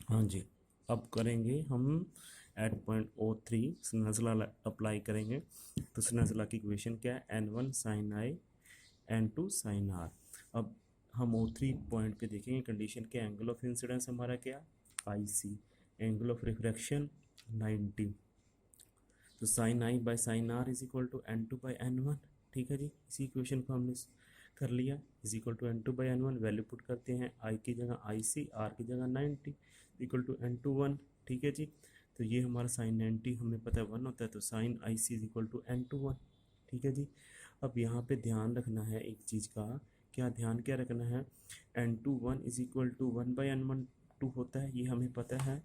हाँ जी, अब करेंगे हम eight point O three Snell's law apply करेंगे। तो स्नेजला की इक्वेशन क्या है, N one sine I N two sine R. अब हम ओ थ्री पॉइंट पे देखेंगे कंडीशन के एंगल ऑफ इंसिडेंस हमारा क्या, i c, angle of refraction 90। तो sine i by sine r is equal to n two by n one. ठीक है जी, इसी इक्वेशन को हमने कर लिया, is equal to n two by n one. Value put करते हैं, आई की जगह आई सी, आर की जगह 90 equal to n two one. ठीक है जी, तो ये हमारा साइन 90 हमें पता है 1 होता है, तो sine I c is equal to n two one. ठीक है जी, अब यहाँ पे ध्यान रखना है एक चीज़ का, क्या ध्यान क्या रखना है, n two one is equal to one by n one two होता है, ये हमें पता है।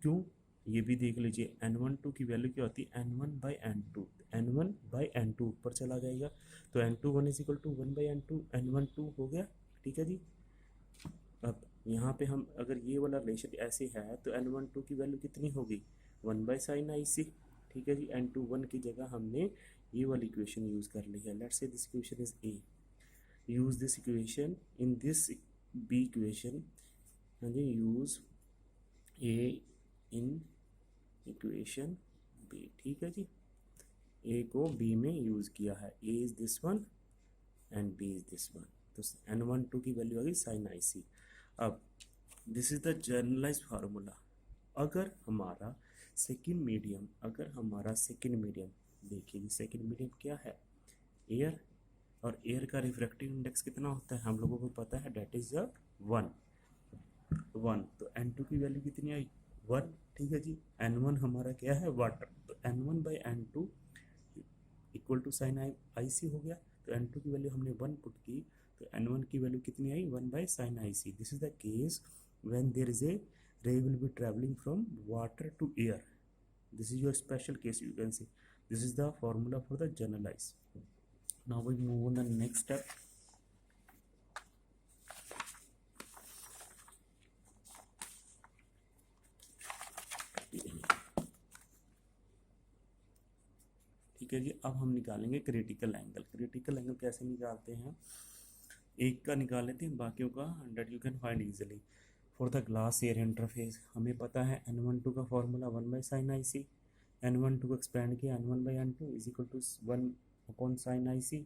क्यों, ये भी देख लीजिए, एन वन टू की वैल्यू क्या होती है, N one by N two, N one by N two ऊपर चला जाएगा, तो N two one is equal to one by N two, N one two हो गया। ठीक है जी, अब यहाँ पे हम अगर ये वाला रिलेशन ऐसे है तो एन वन टू की वैल्यू कितनी होगी, वन बाई साइन आई सी। ठीक है जी, एन टू वन की जगह हमने ये वाली इक्वेशन यूज़ कर ली है, let's say this equation is A, use this equation in this B equation. हाँ जी, use A in equation B. ठीक है जी, ए को बी में यूज़ किया है, A is this one and B is this one. तो एन वन टू की वैल्यू आ गई साइन आई सी। अब this is the generalise formula. अगर हमारा सेकंड मीडियम, अगर हमारा सेकंड मीडियम, देखिए जी सेकंड मीडियम क्या है, एयर, और एयर का रिफ्रैक्टिव इंडेक्स कितना होता है हम लोगों को पता है, डेट इज वन, वन। तो एन टू की वैल्यू कितनी आई, वन। ठीक है जी, एन वन हमारा क्या है, वाटर, तो N one by N two equal to sine I C हो गया। तो एन टू की वैल्यू हमने वन पुट की, तो एन वन की वैल्यू कितनी आई, one by sine I C. This is the case when there is a ray will be traveling from water to air. This is your special case, you can see. This is the formula for the generalize. Now we move on the next step. ठीक है जी, अब हम निकालेंगे critical angle. Critical angle कैसे निकालते हैं, एक का निकाल लेते हैं, बाकियों का that you can find easily. For the glass air interface हमें पता है एन वन टू का formula one by sine I C, N one two को एक्सपेंड किया, N one by N two is equal to one upon sine I C.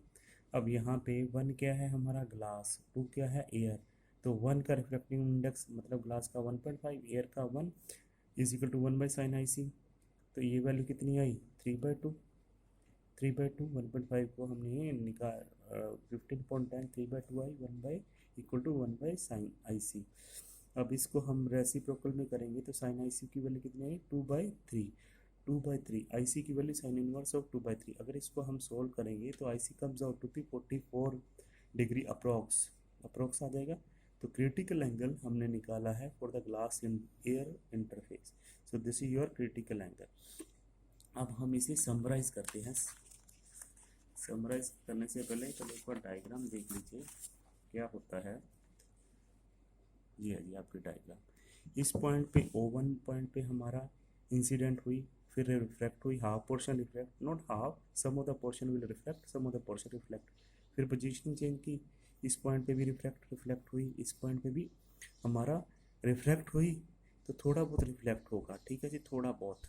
अब यहाँ पे one क्या है हमारा ग्लास, टू क्या है एयर, तो वन का रिफ्लेक्टिंग इंडेक्स मतलब ग्लास का 1.5, एयर का 1 is equal to one by sine I C. तो ये वैल्यू कितनी आई, 3/2, 3/2, 1.5 को हमने निकाल 15.10, 3/2 I, 1 by equal to 1 by sine I C. अब इसको हम रेसिप्रोकल में करेंगे तो साइन आई सी की वैल्यू कितनी आई, 2/3, 2/3 आई सी की वैल्यू साइन इनवर्स ऑफ 2/3। अगर इसको हम सोल्व करेंगे तो I C comes out to be 44 degree approx आ जाएगा। तो क्रिटिकल एंगल हमने निकाला है for the glass in air interface. So this is your critical angle. अब हम इसे समराइज करते हैं। समराइज करने से पहले चलो एक बार डायग्राम देख लीजिए क्या होता है। ये है जी आपकी डायग्राम। इस पॉइंट पे O1 पॉइंट पे हमारा इंसिडेंट हुई, फिर रिफ्लेक्ट हुई, half portion reflect, not half, some of the portion will reflect, some of the portion reflect. फिर पोजीशनिंग चेंज की, इस पॉइंट पे भी रिफ्लेक्ट हुई, इस पॉइंट पे भी हमारा रिफ्लेक्ट हुई, तो थोड़ा बहुत रिफ्लेक्ट होगा। ठीक है जी, थोड़ा बहुत,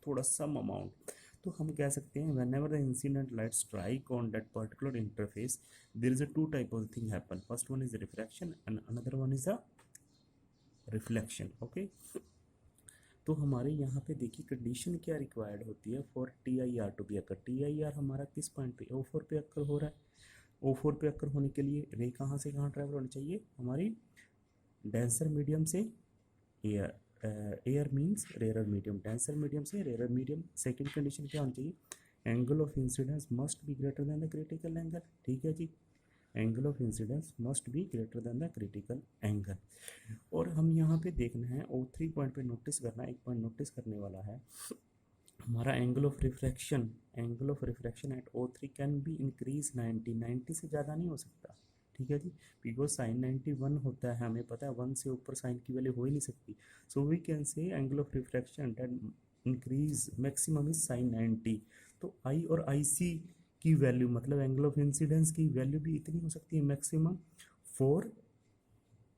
थोड़ा सम अमाउंट। तो हम कह सकते हैं whenever the incident light strike on that particular interface there is a two type of thing happen, first one is refraction and another one is the reflection. Okay, तो हमारे यहाँ पे देखिए कंडीशन क्या रिक्वायर्ड होती है for T I R to be occur. T I R हमारा किस पॉइंट पे, ओ फोर पे अकर हो रहा है। ओ फोर पे अकर होने के लिए रे कहाँ से कहाँ ट्रैवल होनी चाहिए, हमारी डेंसर मीडियम से air, air means rare medium, denser medium से रेयर मीडियम। सेकेंड कंडीशन क्या होनी चाहिए, angle of incidence must be greater than the critical angle. ठीक है जी, angle of incidence must be greater than the critical angle. और हम यहाँ पे देखना है ओ थ्री पॉइंट पे नोटिस करना है, एक पॉइंट नोटिस करने वाला है हमारा angle of refraction. Angle of refraction at O three can be increase 90, 90 से ज़्यादा नहीं हो सकता। ठीक है जी, बिकॉज साइन 91 होता है, हमें पता है 1 से ऊपर साइन की वैल्यू हो ही नहीं सकती। So we can say angle of refraction that increase maximum is sine 90। तो आई और आई सी की वैल्यू मतलब एंगल ऑफ इंसिडेंस की वैल्यू भी इतनी हो सकती है maximum for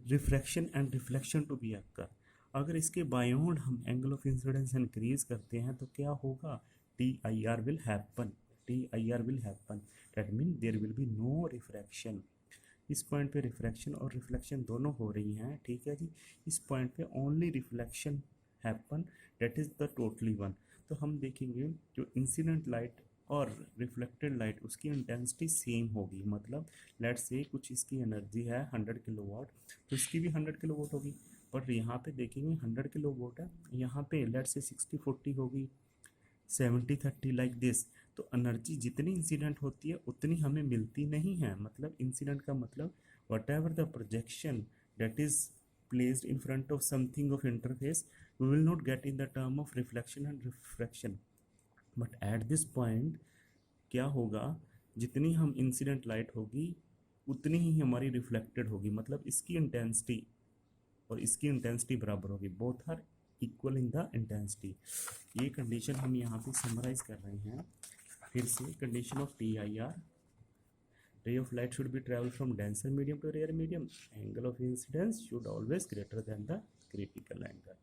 refraction and reflection to be occur. अगर इसके बायोंड हम एंगल ऑफ इंसिडेंस इंक्रीज करते हैं तो क्या होगा, TIR will happen, TIR will happen, that mean there will be no refraction. इस पॉइंट पे रिफ्रैक्शन और रिफ्लेक्शन दोनों हो रही हैं, ठीक है जी। इस पॉइंट पे only reflection happen, that is the totally one. तो हम देखेंगे जो इंसिडेंट लाइट और रिफ्लेक्टेड लाइट उसकी इंटेंसिटी सेम होगी, मतलब लेट्स से कुछ इसकी एनर्जी है 100 किलोवाट, तो इसकी भी 100 किलोवाट होगी। पर यहाँ पे देखेंगे 100 किलोवाट है, यहाँ पे लेट्स से 60-40 होगी, 70-30 लाइक दिस। तो एनर्जी जितनी इंसिडेंट होती है उतनी हमें मिलती नहीं है। मतलब इंसिडेंट का मतलब whatever the projection that is placed in front of something of interface, we will not get in the term of reflection and refraction. But at this point क्या होगा, जितनी हम इंसिडेंट लाइट होगी उतनी ही हमारी reflected होगी, मतलब इसकी इंटेंसिटी और इसकी इंटेंसिटी बराबर होगी, both are equal in the intensity. ये कंडीशन हम यहाँ पे समराइज कर रहे हैं फिर से। Condition of TIR, ray of light should be travel from denser medium to rare medium, angle of incidence should always greater than the critical angle।